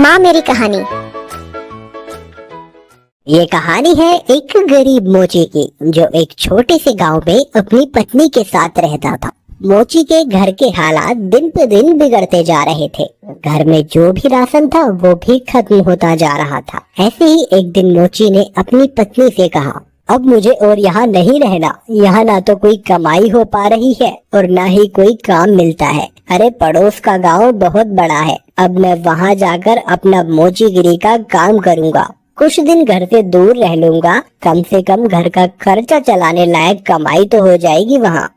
माँ मेरी कहानी। ये कहानी है एक गरीब मोची की, जो एक छोटे से गांव में अपनी पत्नी के साथ रहता था। मोची के घर के हालात दिन पे दिन बिगड़ते जा रहे थे। घर में जो भी राशन था वो भी खत्म होता जा रहा था। ऐसे ही एक दिन मोची ने अपनी पत्नी से कहा, अब मुझे और यहाँ नहीं रहना। यहाँ ना तो कोई कमाई हो पा रही है और ना ही कोई काम मिलता है। अरे पड़ोस का गांव बहुत बड़ा है, अब मैं वहाँ जाकर अपना मोचीगिरी का काम करूँगा। कुछ दिन घर से दूर रह लूंगा, कम से कम घर का खर्चा चलाने लायक कमाई तो हो जाएगी वहाँ।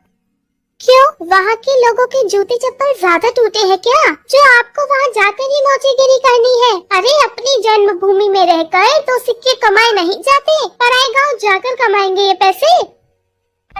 क्यों, वहाँ के लोगों के जूते चप्पल ज्यादा टूटे हैं क्या, जो आपको वहाँ जाकर ही मोचीगिरी करनी है? अरे अपनी जन्मभूमि में रहकर तो सिक्के कमाए नहीं जाते, पराए गाँव जाकर कमाएंगे ये पैसे।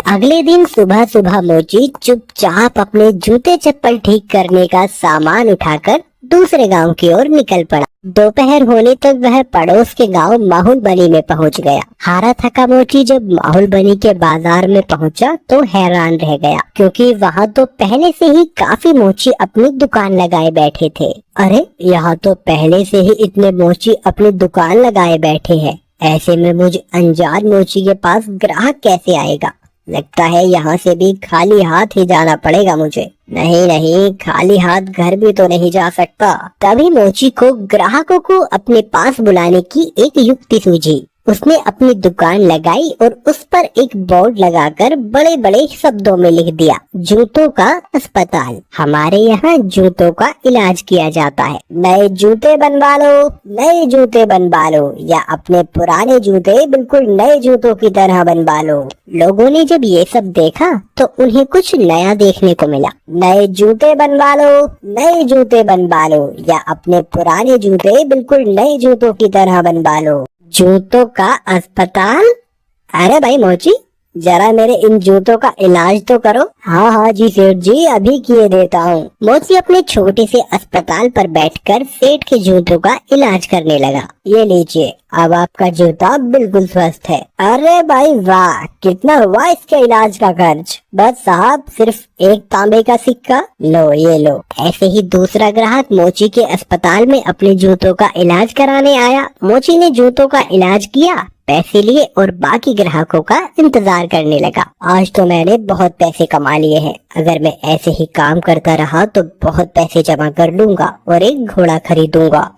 अगले दिन सुबह सुबह मोची चुपचाप अपने जूते चप्पल ठीक करने का सामान उठाकर दूसरे गांव की ओर निकल पड़ा। दोपहर होने तक वह पड़ोस के गांव माहुल बनी में पहुंच गया। हारा थका मोची जब माहुल बनी के बाजार में पहुंचा तो हैरान रह गया, क्योंकि वहां तो पहले से ही काफी मोची अपनी दुकान लगाए बैठे थे। अरे यहाँ तो पहले से ही इतने मोची अपनी दुकान लगाए बैठे हैं। ऐसे में मुझे अनजान मोची के पास ग्राहक कैसे आएगा? लगता है यहाँ से भी खाली हाथ ही जाना पड़ेगा मुझे। नहीं नहीं, खाली हाथ घर भी तो नहीं जा सकता। तभी मोची को ग्राहकों को अपने पास बुलाने की एक युक्ति सूझी। उसने अपनी दुकान लगाई और उस पर एक बोर्ड लगाकर बड़े बड़े शब्दों में लिख दिया, जूतों का अस्पताल। हमारे यहाँ जूतों का इलाज किया जाता है। नए जूते बनवा लो, नए जूते बनवा लो, या अपने पुराने जूते बिल्कुल नए जूतों की तरह बनवा लो। लोगों ने जब ये सब देखा तो उन्हें कुछ नया देखने को मिला। नए जूते बनवा लो, नए जूते बनवा लो, या अपने पुराने जूते बिल्कुल नए जूतों की तरह बनवा लो। जूतों का अस्पताल? अरे भाई मोची, जरा मेरे इन जूतों का इलाज तो करो। हाँ हाँ जी सेठ जी, अभी किए देता हूँ। मोची अपने छोटे से अस्पताल पर बैठकर सेठ के जूतों का इलाज करने लगा। ये लीजिए, अब आपका जूता बिल्कुल स्वस्थ है। अरे भाई वाह, कितना हुआ इसके इलाज का खर्च? बस साहब, सिर्फ एक तांबे का सिक्का। लो ये लो। ऐसे ही दूसरा ग्राहक मोची के अस्पताल में अपने जूतों का इलाज कराने आया। मोची ने जूतों का इलाज किया, पैसे लिए और बाकी ग्राहकों का इंतजार करने लगा। आज तो मैंने बहुत पैसे कमा लिए हैं। अगर मैं ऐसे ही काम करता रहा तो बहुत पैसे जमा कर लूंगा और एक घोड़ा खरीदूंगा।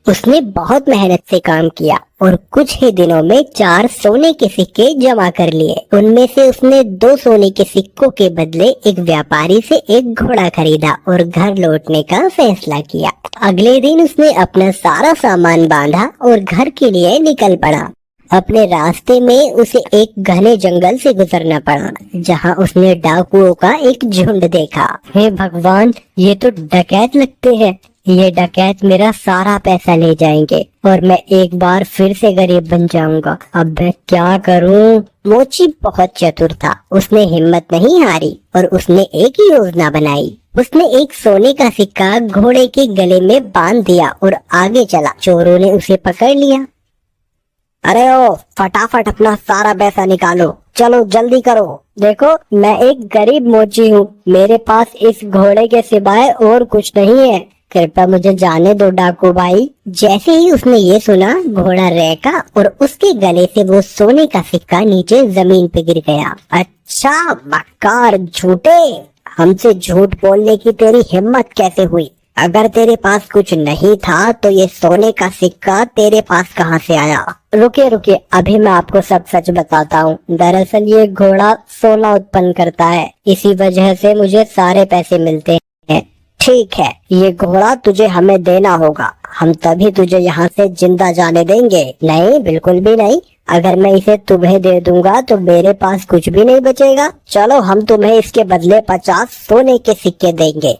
उसने बहुत मेहनत से काम किया और कुछ ही दिनों में 4 सोने के सिक्के जमा कर लिए। उनमें से उसने 2 सोने के सिक्कों के बदले एक व्यापारी से एक घोड़ा खरीदा और घर लौटने का फैसला किया। अगले दिन उसने अपना सारा सामान बांधा और घर के लिए निकल पड़ा। अपने रास्ते में उसे एक घने जंगल से गुजरना पड़ा, जहां उसने डाकुओं का एक झुंड देखा। हे भगवान, ये तो डकैत लगते हैं। ये डकैत मेरा सारा पैसा ले जाएंगे और मैं एक बार फिर से गरीब बन जाऊंगा। अब मैं क्या करूं? मोची बहुत चतुर था। उसने हिम्मत नहीं हारी और उसने एक योजना बनाई। उसने एक सोने का सिक्का घोड़े के गले में बांध दिया और आगे चला। चोरों ने उसे पकड़ लिया। अरे ओ, फटाफट अपना सारा पैसा निकालो, चलो जल्दी करो। देखो, मैं एक गरीब मोची हूँ, मेरे पास इस घोड़े के सिवाय और कुछ नहीं है। कृपया मुझे जाने दो डाकू भाई। जैसे ही उसने ये सुना, घोड़ा रहका और उसके गले से वो सोने का सिक्का नीचे जमीन पे गिर गया। अच्छा मक्कार झूठे, हमसे झूठ बोलने की तेरी हिम्मत कैसे हुई? अगर तेरे पास कुछ नहीं था तो ये सोने का सिक्का तेरे पास कहाँ से आया? रुके रुके, अभी मैं आपको सब सच बताता हूँ। दरअसल ये घोड़ा सोना उत्पन्न करता है, इसी वजह से मुझे सारे पैसे मिलते हैं। ठीक है, ये घोड़ा तुझे हमें देना होगा, हम तभी तुझे यहाँ से जिंदा जाने देंगे। नहीं, बिल्कुल भी नहीं। अगर मैं इसे तुम्हें दे दूंगा तो मेरे पास कुछ भी नहीं बचेगा। चलो, हम तुम्हें इसके बदले 50 सोने के सिक्के देंगे।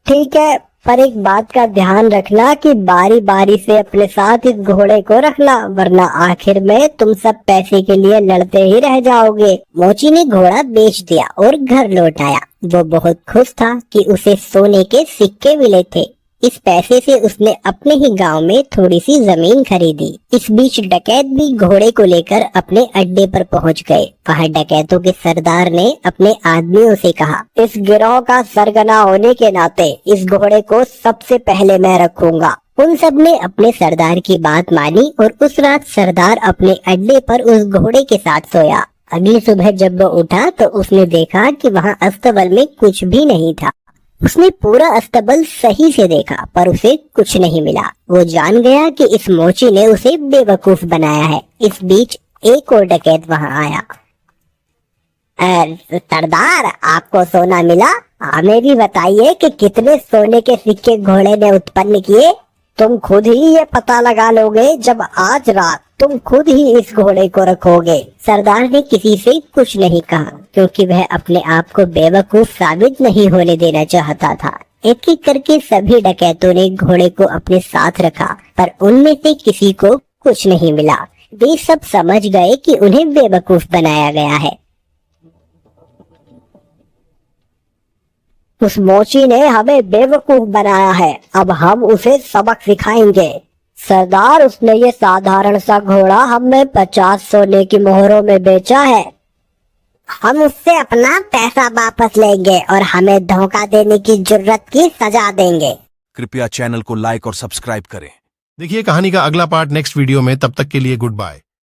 ठीक है, पर एक बात का ध्यान रखना कि बारी बारी से अपने साथ इस घोड़े को रखना, वरना आखिर में तुम सब पैसे के लिए लड़ते ही रह जाओगे। मोची ने घोड़ा बेच दिया और घर लौट आया। वो बहुत खुश था कि उसे सोने के सिक्के मिले थे। इस पैसे से उसने अपने ही गांव में थोड़ी सी जमीन खरीदी। इस बीच डकैत भी घोड़े को लेकर अपने अड्डे पर पहुंच गए। वहां डकैतों के सरदार ने अपने आदमियों से कहा, इस गिरोह का सरगना होने के नाते इस घोड़े को सबसे पहले मैं रखूंगा। उन सब ने अपने सरदार की बात मानी और उस रात सरदार अपने अड्डे पर उस घोड़े के साथ सोया। अगली सुबह जब वो उठा तो उसने देखा कि वहां अस्तबल में कुछ भी नहीं था। उसने पूरा अस्तबल सही से देखा पर उसे कुछ नहीं मिला। वो जान गया कि इस मोची ने उसे बेवकूफ बनाया है। इस बीच एक और डकैत वहां आया। सरदार, आपको सोना मिला? हमें भी बताइए कि कितने सोने के सिक्के घोड़े ने उत्पन्न किए। तुम खुद ही ये पता लगा लोगे जब आज रात तुम खुद ही इस घोड़े को रखोगे। सरदार ने किसी से कुछ नहीं कहा क्योंकि वह अपने आप को बेवकूफ साबित नहीं होने देना चाहता था। एक एक करके सभी डकैतों ने घोड़े को अपने साथ रखा पर उनमें से किसी को कुछ नहीं मिला। वे सब समझ गए कि उन्हें बेवकूफ बनाया गया है। उस मोची ने हमें बेवकूफ बनाया है, अब हम उसे सबक सिखाएंगे। सरदार, उसने ये साधारण सा घोड़ा हमें 50 सोने की मोहरों में बेचा है। हम उससे अपना पैसा वापस लेंगे और हमें धोखा देने की जुर्रत की सजा देंगे। कृपया चैनल को लाइक और सब्सक्राइब करें। देखिए कहानी का अगला पार्ट नेक्स्ट वीडियो में। तब तक के लिए गुड बाय।